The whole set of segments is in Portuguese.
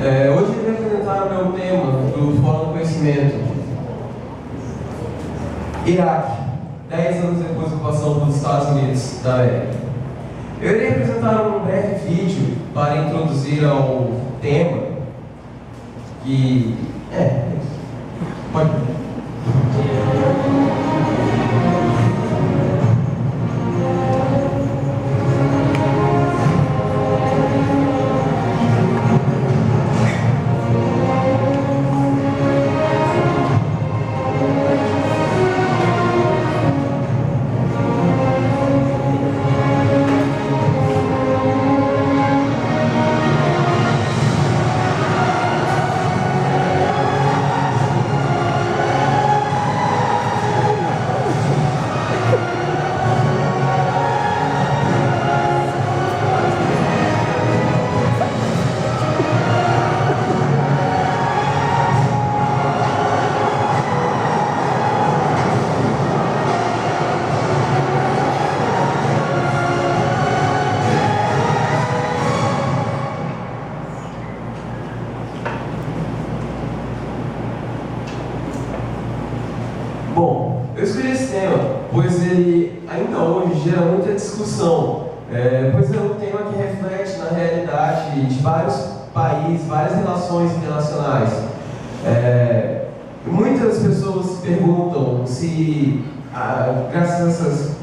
Hoje eu vim apresentar o meu tema do Fórum do Conhecimento. Iraque, 10 anos depois da ocupação dos Estados Unidos da América. Eu irei apresentar um breve vídeo para introduzir ao tema, que pode. Bom, eu escolhi esse tema, pois ele ainda hoje gera muita discussão, pois é um tema que reflete na realidade de vários países, várias relações internacionais. Muitas pessoas se perguntam se, graças a essas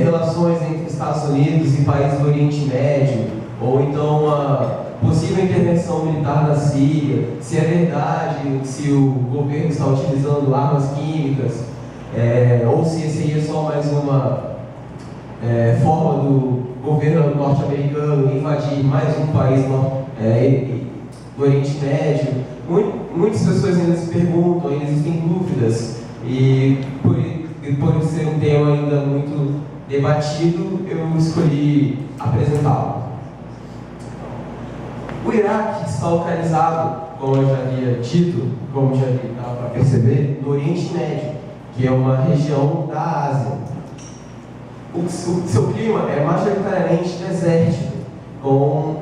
relações entre Estados Unidos e países do Oriente Médio, ou então a possível intervenção militar na Síria, se é verdade se o governo está utilizando armas químicas, ou se seria só mais uma forma do governo norte-americano invadir mais um país do Oriente Médio. Muitas pessoas ainda se perguntam, ainda existem dúvidas, e por ser um tema ainda muito debatido, eu escolhi apresentá-lo. O Iraque está localizado, como eu já havia dito, como já dava para perceber, no Oriente Médio, que é uma região da Ásia. O seu clima é majoritariamente desértico, com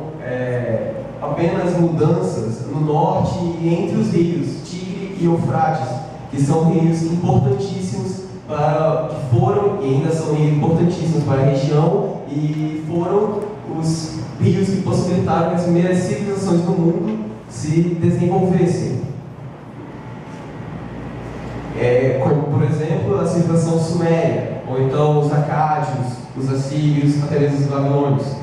apenas mudanças no norte e entre os rios Tigre e Eufrates, que são rios importantíssimos que foram e ainda são rios importantíssimos para a região e foram os rios que possibilitaram que as primeiras civilizações do mundo se desenvolvessem. Como, por exemplo, a civilização suméria, ou então os acádios, os assírios, até mesmo os babilônios.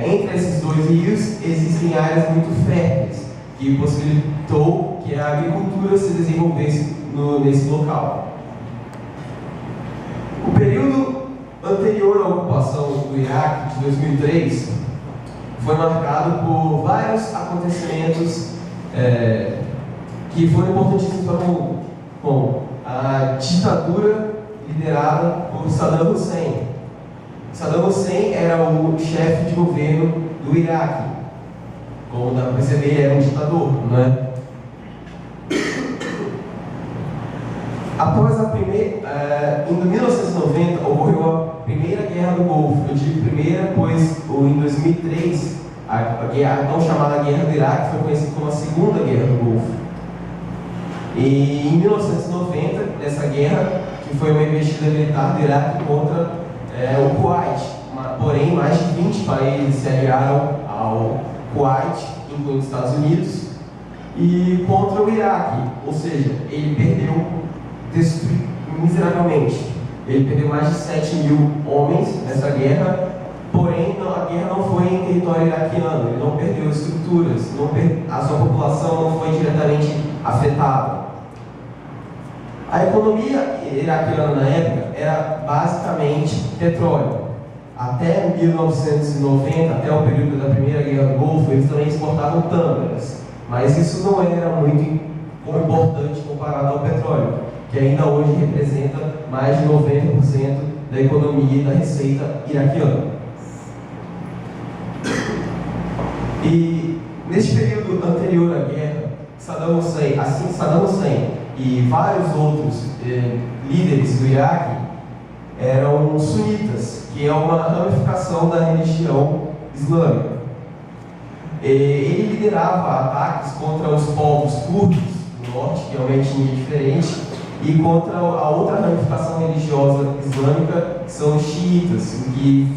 Entre esses dois rios existem áreas muito férteis, que possibilitou que a agricultura se desenvolvesse nesse local. O período anterior à ocupação do Iraque, de 2003, foi marcado por vários acontecimentos que foram importantíssimos para o mundo, como a ditadura liderada por Saddam Hussein. Saddam Hussein era o chefe de governo do Iraque. Como dá para perceber, ele era um ditador, não é? Após em 1990 ocorreu a Primeira Guerra do Golfo. Eu digo primeira, pois em 2003 a tão chamada Guerra do Iraque foi conhecida como a Segunda Guerra do Golfo. E em 1990, nessa guerra, que foi uma investida militar do Iraque contra o Kuwait, porém mais de 20 países se aliaram ao Kuwait, incluindo os Estados Unidos, e contra o Iraque, ou seja, ele perdeu miseravelmente. Ele perdeu mais de 7 mil homens nessa guerra, porém a guerra não foi em território iraquiano, ele não perdeu estruturas, a sua população não foi diretamente afetada. A economia iraquiana na época era basicamente petróleo. Até 1990, até o período da Primeira Guerra do Golfo, eles também exportavam tâmaras, mas isso não era muito importante comparado ao petróleo, que ainda hoje representa mais de 90% da economia e da receita iraquiana. E neste período anterior à guerra, Saddam Hussein e vários outros líderes do Iraque eram sunitas, que é uma ramificação da religião islâmica. ele liderava ataques contra os povos curdos do norte, que é uma etnia diferente, e contra a outra ramificação religiosa islâmica, que são os xiitas, que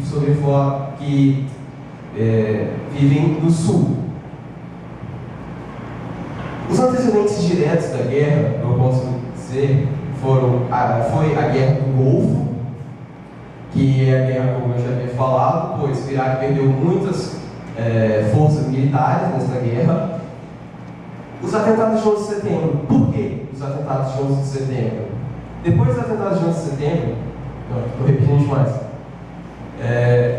vivem no sul. Os antecedentes diretos da guerra, eu posso dizer, foi a Guerra do Golfo, que é a guerra, como eu já havia falado, pois o Iraque perdeu muitas forças militares nessa guerra. Os atentados de 11 de setembro. Por que os atentados de 11 de setembro? Depois dos atentados de 11 de setembro, estou repetindo demais,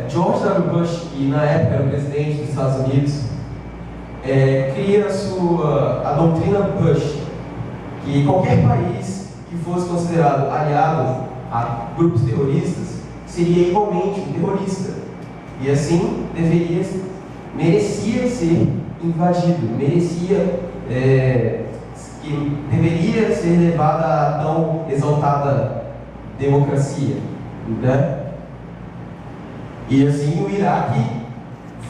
George W. Bush, que na época era o presidente dos Estados Unidos, cria a doutrina Bush, que qualquer país que fosse considerado aliado a grupos terroristas seria igualmente um terrorista, e assim merecia ser invadido, que deveria ser levada a tão exaltada democracia, né? E assim o Iraque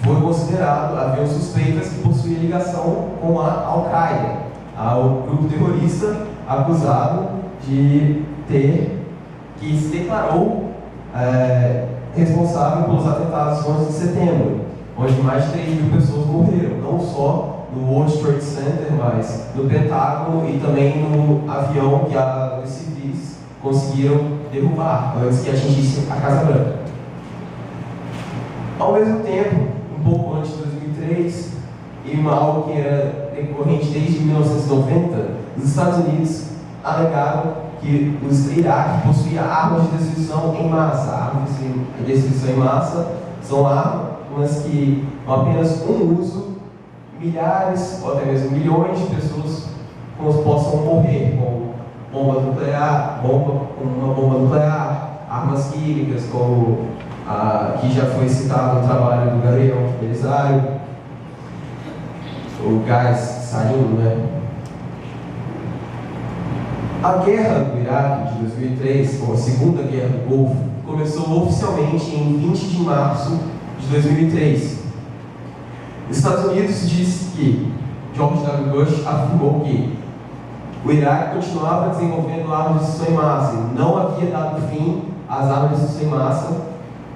foi considerado, havia suspeitas que possuía ligação com a Al-Qaeda, ao grupo terrorista acusado que se declarou responsável pelos atentados de 11 de setembro, onde mais de 3 mil pessoas morreram, não só no World Trade Center, mas no Pentágono e também no avião que os civis conseguiram derrubar antes que atingisse a Casa Branca. Ao mesmo tempo, um pouco antes de 2003, e algo que era decorrente desde 1990, os Estados Unidos alegaram que o Iraque possuía armas de destruição em massa. Armas de destruição em massa são armas que, com apenas um uso, milhares ou até mesmo milhões de pessoas possam morrer, com bomba nuclear, uma bomba nuclear, armas químicas, como que já foi citado no trabalho do Gabriel Belisário, o gás sarin, né? A guerra do Iraque de 2003, ou a Segunda Guerra do Golfo, começou oficialmente em 20 de março de 2003. Os Estados Unidos disse que George W. Bush afirmou que o Iraque continuava desenvolvendo armas de destruição em massa e não havia dado fim às armas de destruição em massa,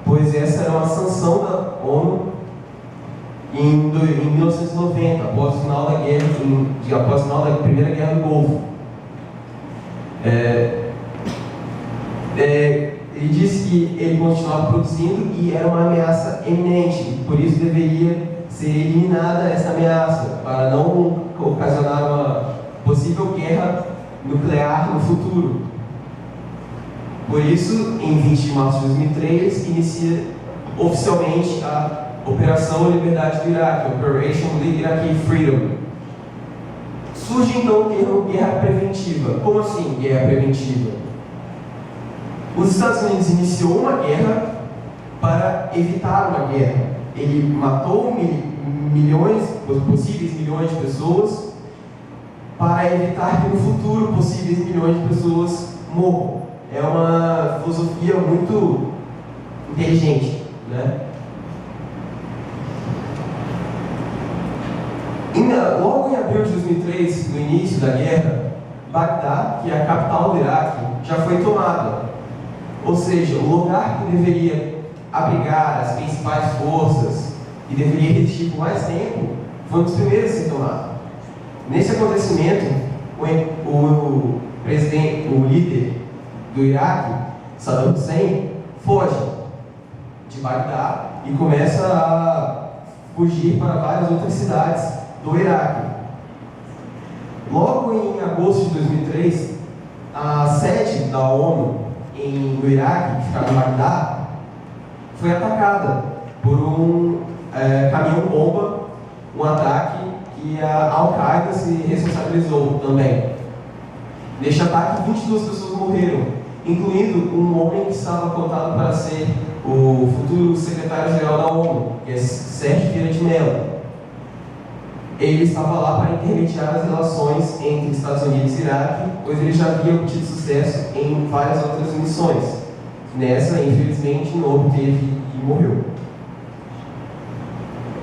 pois essa era uma sanção da ONU em 1990, após o final da Primeira Guerra do Golfo. Ele disse que ele continuava produzindo e era uma ameaça eminente, por isso deveria ser eliminada essa ameaça, para não ocasionar uma possível guerra nuclear no futuro. Por isso, em 20 de março de 2003, inicia oficialmente a Operação Liberdade do Iraque, Operation Iraqi Freedom. Surge então o termo guerra preventiva. Como assim guerra preventiva? Os Estados Unidos iniciou uma guerra para evitar uma guerra. Ele matou possíveis milhões de pessoas para evitar que no futuro possíveis milhões de pessoas morram. É uma filosofia muito inteligente, né? Logo em abril de 2003, no início da guerra, Bagdá, que é a capital do Iraque, já foi tomada. Ou seja, o lugar que deveria abrigar as principais forças e deveria resistir por mais tempo, foi um dos primeiros a ser tomado. Nesse acontecimento, o líder do Iraque, Saddam Hussein, foge de Bagdá e começa a fugir para várias outras cidades do Iraque. Logo em agosto de 2003, a sede da ONU no Iraque, que ficava em Bagdá, foi atacada por um caminhão-bomba, um ataque que a Al-Qaeda se responsabilizou também. Neste ataque, 22 pessoas morreram, incluindo um homem que estava cotado para ser o futuro secretário-geral da ONU, que é Sérgio Vieira de Mello. Ele estava lá para intermediar as relações entre Estados Unidos e Iraque, pois ele já havia obtido sucesso em várias outras missões. Nessa, infelizmente, não obteve e morreu.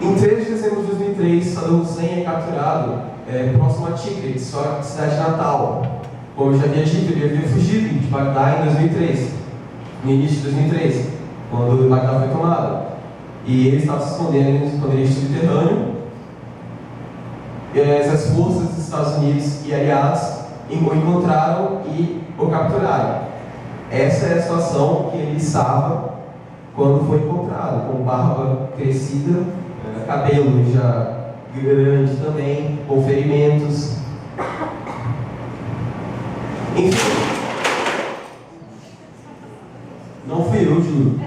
Em 3 de dezembro de 2003, Saddam Hussein é capturado próximo a Tikrit, sua cidade natal. Como eu já havia dito, ele havia fugido de Bagdá em 2003, no início de 2003, quando Bagdá foi tomado. E ele estava se escondendo em um esconderijo subterrâneo. As forças dos Estados Unidos e aliados o encontraram e o capturaram. Essa é a situação que ele estava quando foi encontrado, com barba crescida, cabelo já grande também, com ferimentos. Enfim, não fui eu, juro.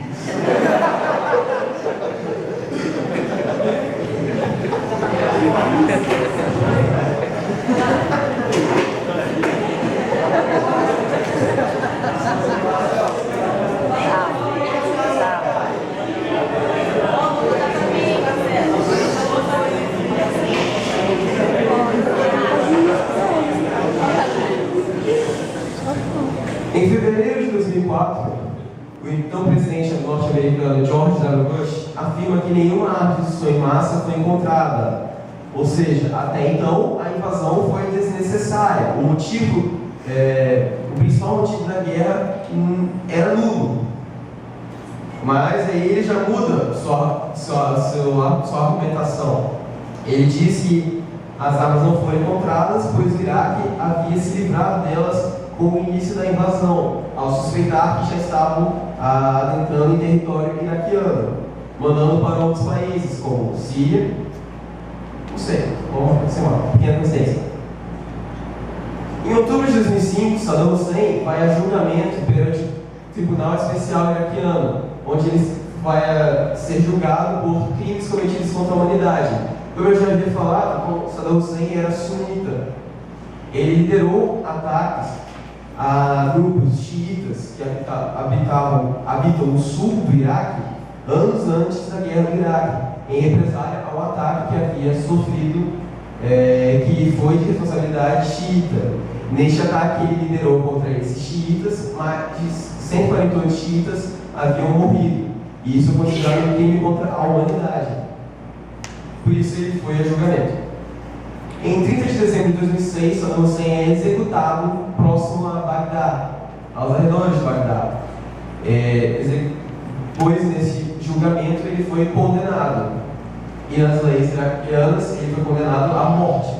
Em fevereiro de 2004, o então presidente norte-americano George W. Bush afirma que nenhuma arma de destruição em massa foi encontrada. Ou seja, até então a invasão foi desnecessária. O principal motivo da guerra era nulo. Mas aí ele já muda sua argumentação. Ele diz que as armas não foram encontradas, pois o Iraque havia se livrado delas com o início da invasão, ao suspeitar que já estavam adentrando em território iraquiano, mandando para outros países, como Síria. Não sei, vamos ser uma pequena coincidência. Em outubro de 2005, Saddam Hussein vai a julgamento perante o Tribunal Especial Iraquiano, onde ele vai ser julgado por crimes cometidos contra a humanidade. Como eu já havia falado, Saddam Hussein era sunita. Ele liderou ataques a grupos xiitas que habitam o sul do Iraque anos antes da guerra do Iraque, em represália ao ataque que havia sofrido, que foi de responsabilidade xiita. Neste ataque ele liderou contra esses xiitas, mais de 148 xiitas haviam morrido, e isso é considerado um crime contra a humanidade. Por isso ele foi a julgamento. Em 30 de dezembro de 2006, Saddam Hussein é executado próximo a Bagdá, aos arredores de Bagdá. Depois, nesse julgamento, ele foi condenado. E nas leis iraquianas, ele foi condenado à morte.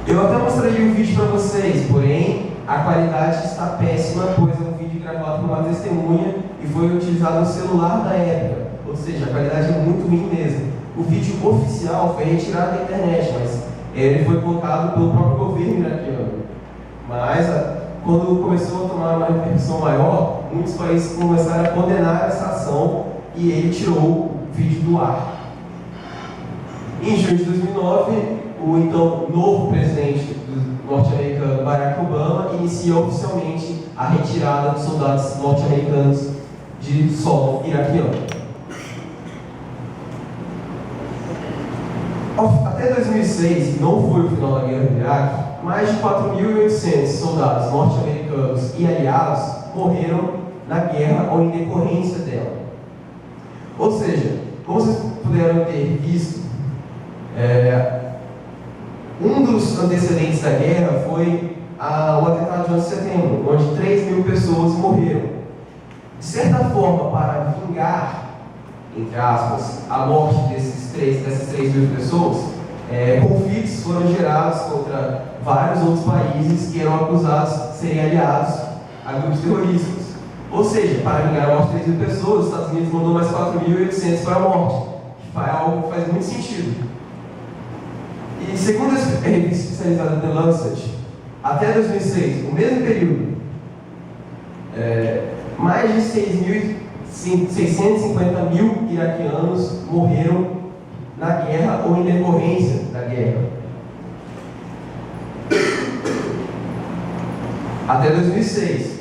Eu até mostraria um vídeo para vocês, porém, a qualidade está péssima, pois é um vídeo gravado por uma testemunha e foi utilizado no celular da época. Ou seja, a qualidade é muito ruim mesmo. O vídeo oficial foi retirado da internet, mas ele foi colocado pelo próprio governo iraquiano. Mas, quando começou a tomar uma repercussão maior, muitos países começaram a condenar essa ação e ele tirou o vídeo do ar. Em junho de 2009, o então novo presidente norte-americano Barack Obama inicia oficialmente a retirada dos soldados norte-americanos de solo iraquiano. Até 2006, que não foi o final da guerra do Iraque, mais de 4.800 soldados norte-americanos e aliados morreram na guerra ou em decorrência dela. Ou seja, como vocês puderam ter visto, um dos antecedentes da guerra foi o atentado de 11 de setembro, onde 3.000 pessoas morreram. De certa forma, para vingar, entre aspas, a morte dessas 3.000 pessoas, conflitos foram gerados contra vários outros países que eram acusados de serem aliados a grupos terroristas. Ou seja, para vingar a morte de 3.000 pessoas, os Estados Unidos mandou mais 4.800 para a morte, que é algo que faz muito sentido. E segundo a revista especializada The Lancet, até 2006, o mesmo período, mais de 650 mil iraquianos morreram na guerra ou em decorrência da guerra. Até 2006,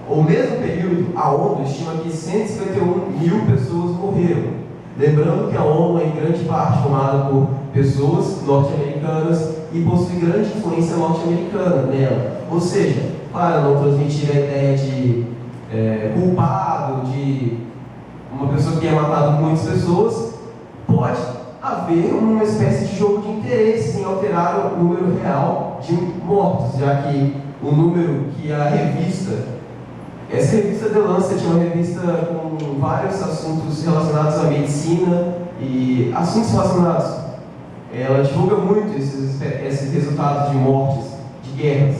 o mesmo período, a ONU estima que 151 mil pessoas morreram. Lembrando que a ONU é em grande parte formada por pessoas norte-americanas e possui grande influência norte-americana nela. Ou seja, para não transmitir a ideia de culpado, de uma pessoa que tenha matado muitas pessoas, pode haver uma espécie de jogo de interesse em alterar o número real de mortos, já que o número que a revista, essa revista The Lancet é uma revista com vários assuntos relacionados à medicina e assuntos relacionados. Ela divulga muito esses resultados de mortes, de guerras.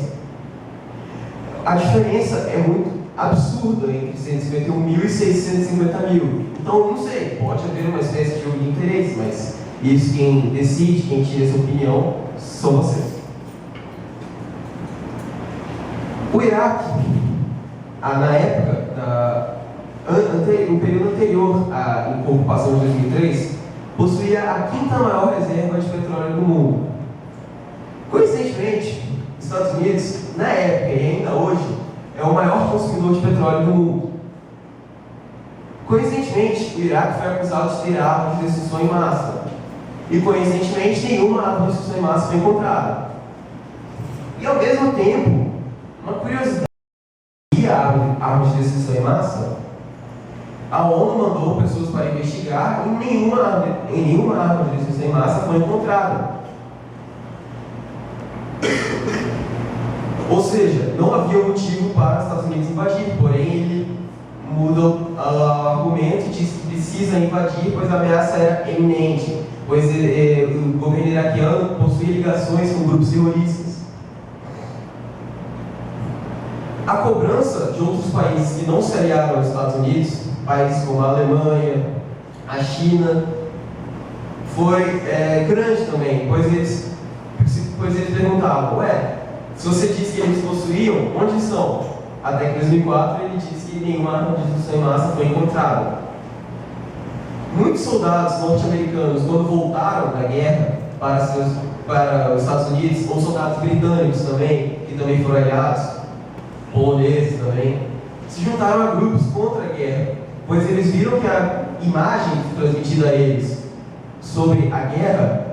A diferença é muito absurda entre 151 mil e 650 mil. Então, não sei, pode haver uma espécie de jogo de interesse, mas isso quem decide, quem tira essa opinião, são vocês. O Iraque, na época, no período anterior à ocupação de 2003, possuía a 5ª maior reserva de petróleo do mundo. Coincidentemente, os Estados Unidos, na época e ainda hoje, é o maior consumidor de petróleo do mundo. Coincidentemente, o Iraque foi acusado de ter armas de destruição em massa. E coincidentemente, nenhuma arma de destruição em massa foi encontrada. E ao mesmo tempo, uma curiosidade de armas de destruição em massa, a ONU mandou pessoas para investigar e nenhuma arma de destruição em massa foi encontrada. Ou seja, não havia motivo para os Estados Unidos invadir, porém ele muda o argumento e diz que precisa invadir, pois a ameaça era eminente, pois o governo iraquiano possuía ligações com grupos terroristas. A cobrança de outros países que não se aliaram aos Estados Unidos, países como a Alemanha, a China, foi grande também, pois eles perguntavam, se você disse que eles possuíam, onde estão? Até que em 2004 ele disse que nenhuma arma de destruição em massa foi encontrada. Muitos soldados norte-americanos, quando voltaram da guerra para os Estados Unidos, ou soldados britânicos também, que também foram aliados, poloneses também, se juntaram a grupos contra a guerra, pois eles viram que a imagem transmitida a eles sobre a guerra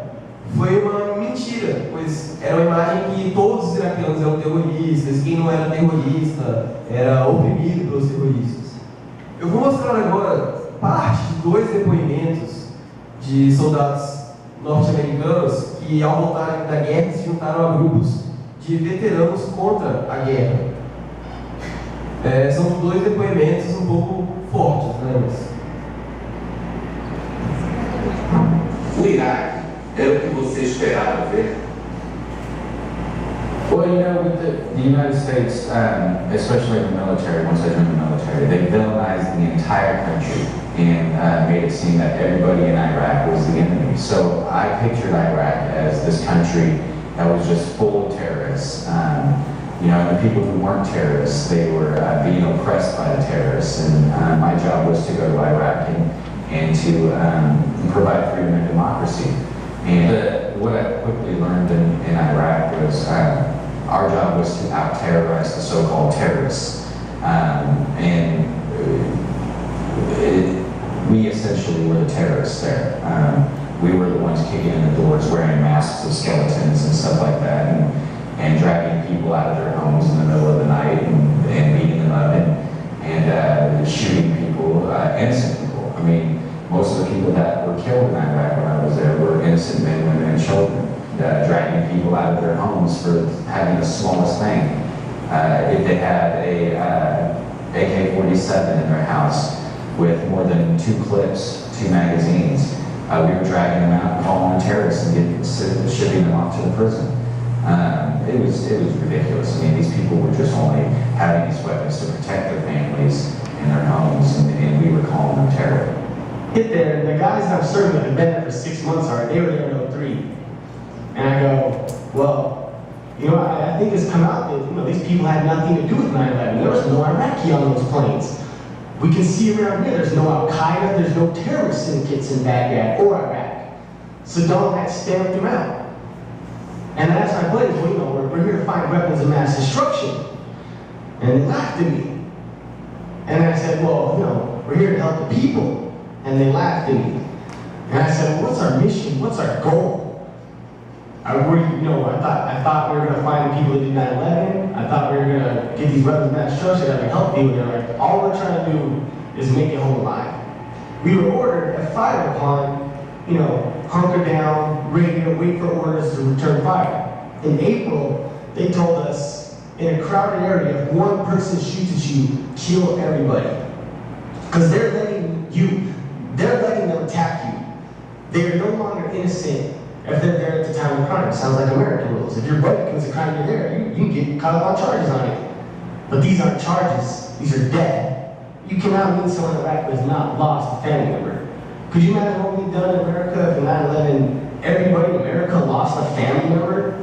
foi uma mentira, pois era uma imagem que todos os iraquianos eram terroristas, quem não era terrorista era oprimido pelos terroristas. Eu vou mostrar agora parte de 2 depoimentos de soldados norte-americanos que, ao voltarem da guerra, se juntaram a grupos de veteranos contra a guerra. São 2 depoimentos um pouco fortes, né? O Iraque era o que você esperava ver? Well, with the United States, especially the military, once I joined the military, they villainized the entire country and made it seem that everybody in Iraq was the enemy. So I pictured Iraq as this country that was just full of terrorists. And the people who weren't terrorists, they were being oppressed by the terrorists. And my job was to go to Iraq and to provide freedom and democracy. And what I quickly learned in Iraq was our job was to out-terrorize the so-called terrorists. We essentially were the terrorists there. We were the ones kicking in the doors, wearing masks of skeletons and stuff like that, and dragging people out of their homes in the middle of the night and beating them up and shooting people, innocent people. I mean, most of the people that were killed in Iraq when I was there were innocent men, women, and children, dragging people out of their homes for having the smallest thing. If they had a AK-47 in their house with more than 2 clips, 2 magazines, we were dragging them out and calling them terrorists and shipping them off to the prison. It was ridiculous. I mean, these people were just only having these weapons to protect their families and their homes, and we were calling them terror. Get there, and the guys I'm serving have been there for 6 months already. They were there in 03. And I go, well, I think it's come out that, these people had nothing to do with 9/11. There was no Iraqi on those planes. We can see around here, there's no Al-Qaeda, there's no terrorist syndicates in Baghdad or Iraq. Saddam had stamped them out. And I asked my buddies, well, we're here to find weapons of mass destruction. And they laughed at me. And I said, well, we're here to help the people. And they laughed at me. And I said, well, what's our mission? What's our goal? I thought we were going to find the people that did 9/11. I thought we were going to get these weapons of mass destruction that would help people. They're like, all we're trying to do is make it home alive. We were ordered at 5 o'clock, hunker down, ready to wait for orders to return fire. In April, they told us in a crowded area, if one person shoots at you, kill everybody. Because they're letting them attack you. They are no longer innocent if they're there at the time of crime. Sounds like American rules. If your buddy commits a crime, you're there. You can get caught on charges on it. But these aren't charges. These are death. You cannot meet someone in Iraq who has not lost a family member. Could you imagine what we've done in America if in 9/11 everybody in America lost a family member?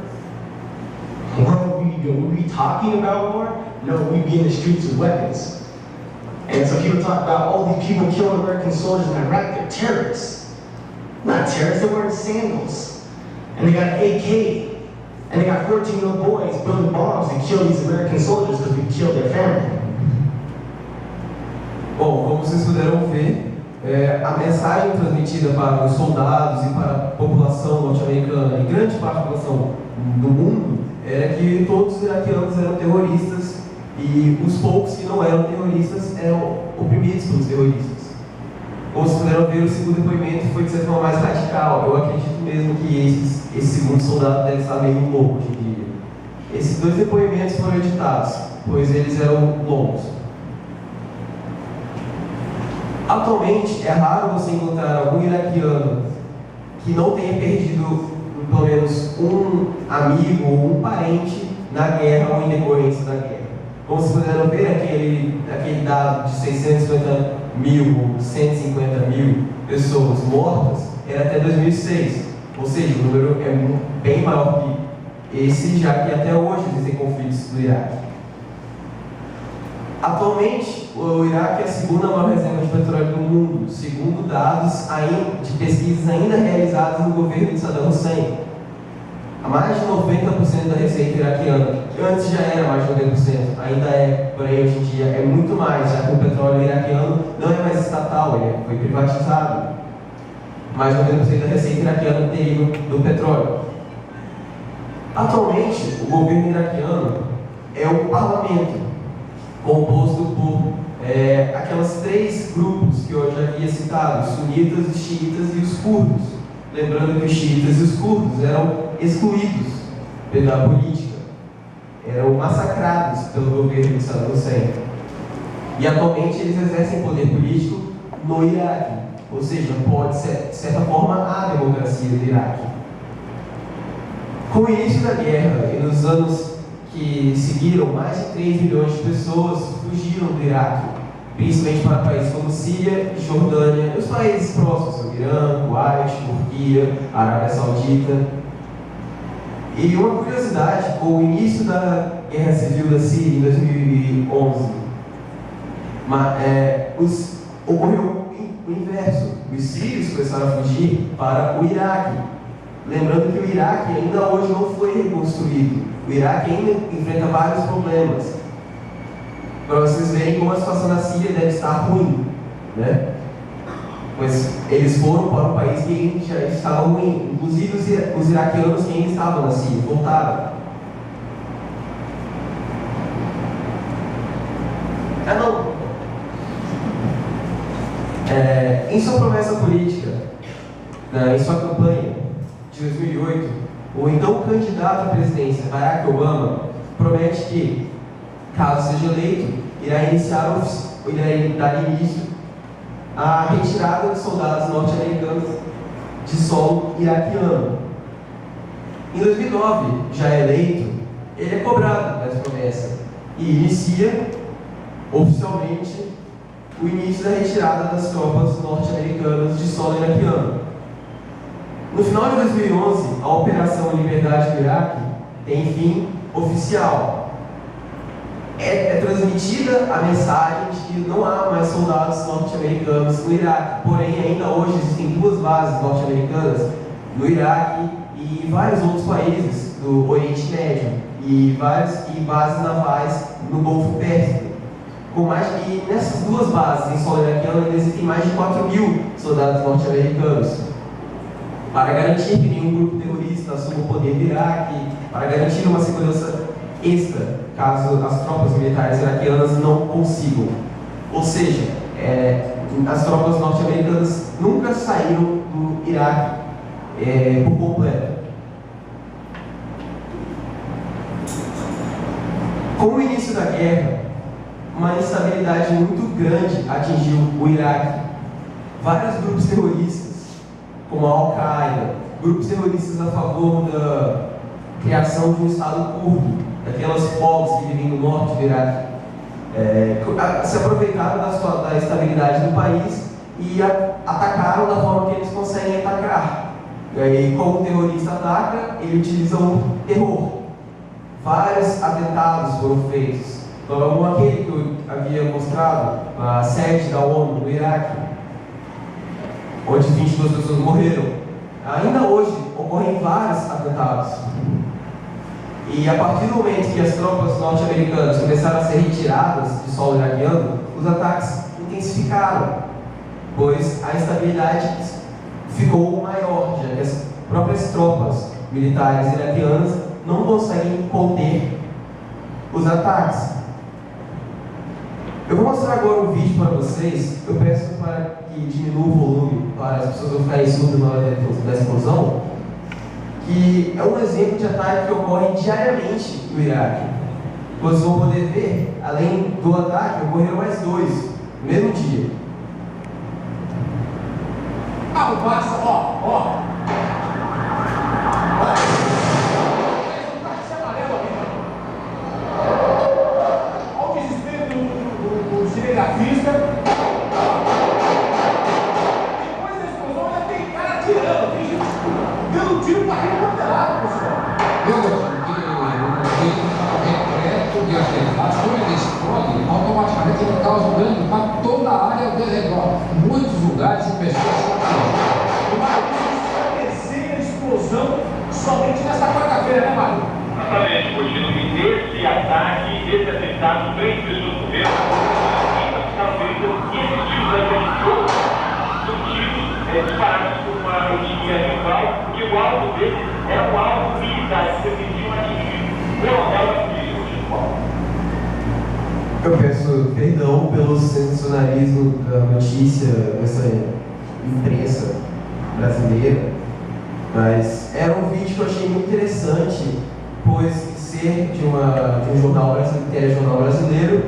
What would we do? Would we be talking about war? No, we'd be in the streets with weapons. And so people talk about, oh, these people killing American soldiers in Iraq, they're terrorists. Not terrorists, they're wearing sandals. And they got an AK. And they got 14-year-old boys building bombs to kill these American soldiers because we killed their family. Bom, como vocês puderam ver, a mensagem transmitida para os soldados e para a população norte-americana e grande parte da população do mundo era que todos os iraquianos eram terroristas e os poucos que não eram terroristas eram oprimidos pelos terroristas. Como vocês puderam ver, o segundo depoimento foi de certa forma mais radical. Eu acredito mesmo que esse segundo soldado deve estar meio louco hoje em dia. Esses dois depoimentos foram editados, pois eles eram longos. Atualmente, é raro você encontrar algum iraquiano que não tenha perdido pelo menos um amigo ou um parente na guerra ou em decorrência da guerra. Como vocês puderam ver, aquele dado de 650 mil, 150 mil pessoas mortas era até 2006. Ou seja, o número é bem maior que esse, já que até hoje existem conflitos no Iraque. Atualmente, o Iraque é a segunda maior reserva de petróleo do mundo, segundo dados de pesquisas ainda realizadas no governo de Saddam Hussein. A mais de 90% da receita iraquiana, que antes já era mais de 90%, ainda é, porém hoje em dia é muito mais, já que o petróleo iraquiano não é mais estatal, ele foi privatizado. Mais de 90% da receita iraquiana deriva do petróleo. Atualmente, o governo iraquiano é o parlamento, composto por aquelas três grupos que eu já havia citado, os sunitas, os xiitas e os curdos. Lembrando que os xiitas e os curdos eram excluídos pela política, eram massacrados pelo governo de Saddam Hussein. E atualmente eles exercem poder político no Iraque, ou seja, pode ser, de certa forma, a democracia do Iraque. Com o início da guerra e nos anos que seguiram, mais de 3 milhões de pessoas fugiram do Iraque, principalmente para países como Síria, Jordânia e os países próximos, o Irã, Kuwait, Turquia, Arábia Saudita. E uma curiosidade, com o início da Guerra Civil da Síria em 2011, ocorreu o inverso. Os sírios começaram a fugir para o Iraque. Lembrando que o Iraque ainda hoje não foi reconstruído. O Iraque ainda enfrenta vários problemas. Para vocês verem como a situação na Síria deve estar ruim, né? Pois eles foram para um país que já estava ruim. Inclusive os iraquianos que ainda estavam na Síria voltaram. Em sua promessa política, em sua campanha de 2008, o então candidato à presidência, Barack Obama, promete que, caso seja eleito, irá dar início à retirada de soldados norte-americanos de solo iraquiano. Em 2009, já eleito, ele é cobrado dessa promessa e inicia oficialmente o início da retirada das tropas norte-americanas de solo iraquiano. No final de 2011, a Operação Liberdade do Iraque tem fim oficial. É transmitida a mensagem de que não há mais soldados norte-americanos no Iraque, porém ainda hoje existem 2 bases norte-americanas no Iraque e vários outros países do Oriente Médio e bases navais no Golfo Pérsico. Com mais que nessas 2 bases em solo iraquiano ainda existem mais de 4.000 soldados norte-americanos, para garantir que nenhum grupo terrorista assuma o poder do Iraque, para garantir uma segurança extra, caso as tropas militares iraquianas não consigam. Ou seja, as tropas norte-americanas nunca saíram do Iraque. por completo. Com o início da guerra, uma instabilidade muito grande atingiu o Iraque. Vários grupos terroristas, como a Al-Qaeda, grupos terroristas a favor da criação de um Estado curdo, daquelas povos que vivem no norte do Iraque, se aproveitaram da estabilidade do país e atacaram da forma que eles conseguem atacar. E aí, como o terrorista ataca, ele utiliza o terror. Vários atentados foram feitos, como aquele que eu havia mostrado, a sede da ONU no Iraque, onde 22 pessoas morreram. Ainda hoje ocorrem vários atentados. E a partir do momento que as tropas norte-americanas começaram a ser retiradas de solo iraquiano, os ataques intensificaram, pois a instabilidade ficou maior, já que as próprias tropas militares iraquianas não conseguem conter os ataques. Eu vou mostrar agora um vídeo para vocês. Eu peço para que diminua o volume para as pessoas não ficarem surdas na hora da explosão, que é um exemplo de ataque que ocorre diariamente no Iraque. Vocês vão poder ver, além do ataque, ocorreram mais dois no mesmo dia. Ah, o Barça, ó. Cinegrafista. Depois da explosão ainda tem cara atirando, tem gente dando tiro pra quem não é lado, pessoal. Eu acho que repleto de artefatos, quando ele explode, automaticamente ele causa dano para toda a área ao redor. Muitos lugares e pessoas se atirando. O Mário, isso é a terceira explosão somente nesta quarta-feira, né, Mário? Exatamente, Coutinho. E nesse ataque, nesse atentado, 3 pessoas morreram. Disparados por uma etnia rival, que o alvo deles era um alvo militar, que pretendiam atingir o coronel da polícia municipal. Eu peço perdão pelo sensacionalismo da notícia dessa imprensa brasileira, mas era um vídeo que eu achei muito interessante, pois ser de um jornal brasileiro, telejornal brasileiro,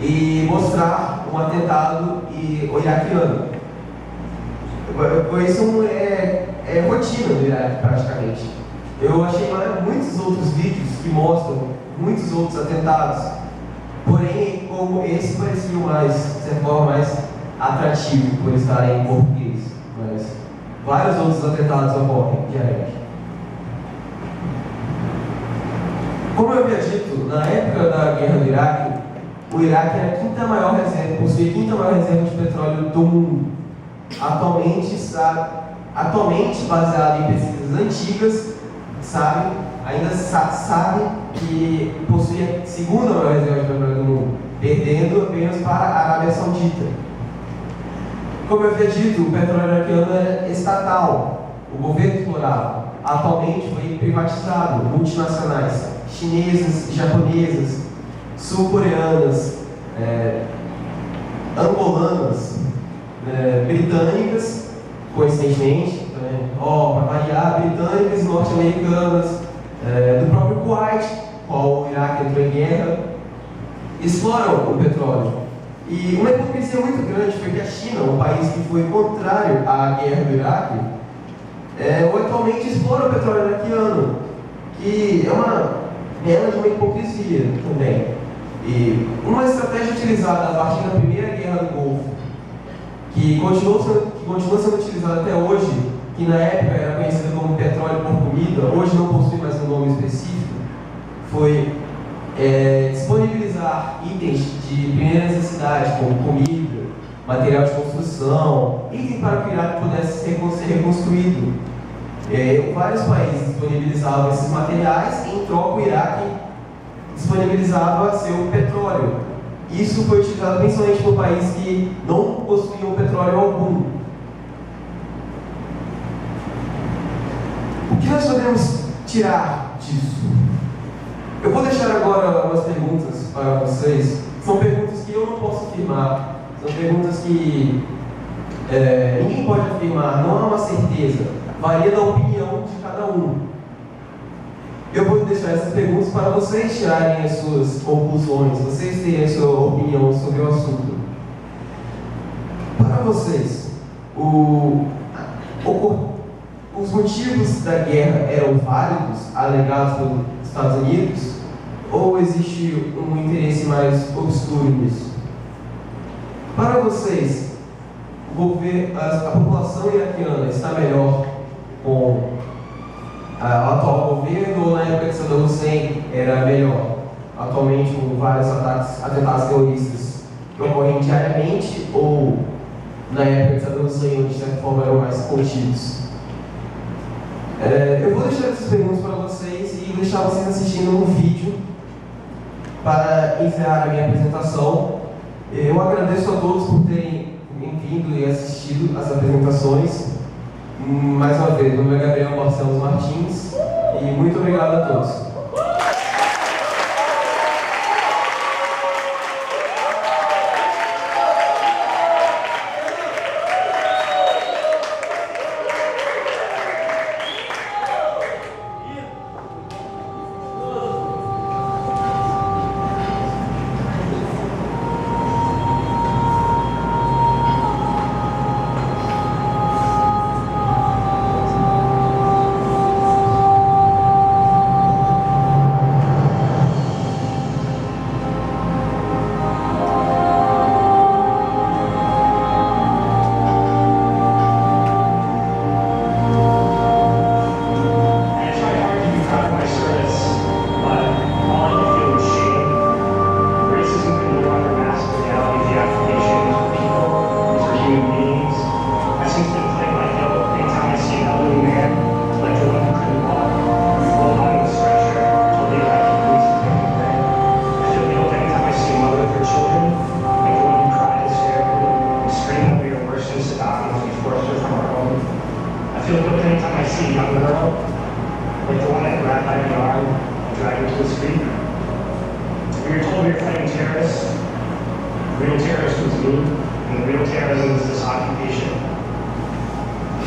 e mostrar um atentado iraquiano. Isso é rotina no Iraque, praticamente. Eu achei muitos outros vídeos que mostram muitos outros atentados, porém, como esse parecia mais, de certa forma, mais atrativo por estar em português. Mas vários outros atentados ocorrem diariamente. Como eu havia dito, na época da guerra do Iraque, o Iraque era possuía a quinta maior reserva de petróleo do mundo. Atualmente, baseado em pesquisas antigas, ainda sabe que possui a segunda maior reserva de petróleo do mundo, perdendo apenas para a Arábia Saudita. Como eu havia dito, o petróleo iraquiano era estatal, o governo explorava. Atualmente foi privatizado, multinacionais, chinesas, japonesas, sul-coreanas, angolanas, britânicas, coincidentemente, para variar, britânicas, norte-americanas, do próprio Kuwait, qual o Iraque entrou em guerra, exploram o petróleo. E uma hipocrisia muito grande foi que a China, um país que foi contrário à guerra do Iraque, atualmente explora o petróleo iraquiano, que é uma bela de uma hipocrisia também. E uma estratégia utilizada a partir da primeira guerra do Golfo, que continua sendo utilizada até hoje, que na época era conhecida como petróleo por comida, hoje não possui mais um nome específico, foi disponibilizar itens de primeira necessidade, como comida, material de construção, itens para que o Iraque pudesse ser reconstruído. Vários países disponibilizavam esses materiais, em troca o Iraque disponibilizava seu petróleo. Isso foi utilizado principalmente por países que não possuíam petróleo algum. O que nós podemos tirar disso? Eu vou deixar agora umas perguntas para vocês. São perguntas que eu não posso afirmar. São perguntas que ninguém pode afirmar, não há uma certeza. varia da opinião de cada um. Eu vou deixar essas perguntas para vocês tirarem as suas conclusões, vocês terem a sua opinião sobre o assunto. Para vocês, os motivos da guerra eram válidos, alegados pelos Estados Unidos, ou existe um interesse mais obscuro nisso? Para vocês, a população iraquiana está melhor com o atual governo, ou na época de Saddam Hussein era melhor? Atualmente, com vários atentados terroristas que ocorrem diariamente, ou na época de Saddam Hussein, onde de certa forma eram mais contidos? Eu vou deixar essas perguntas para vocês e deixar vocês assistindo um vídeo para encerrar a minha apresentação. Eu agradeço a todos por terem vindo e assistido às apresentações. Mais uma vez, meu nome é Gabriel Marcelo Martins e muito obrigado a todos.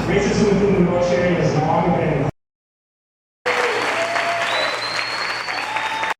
Racism within the military has long been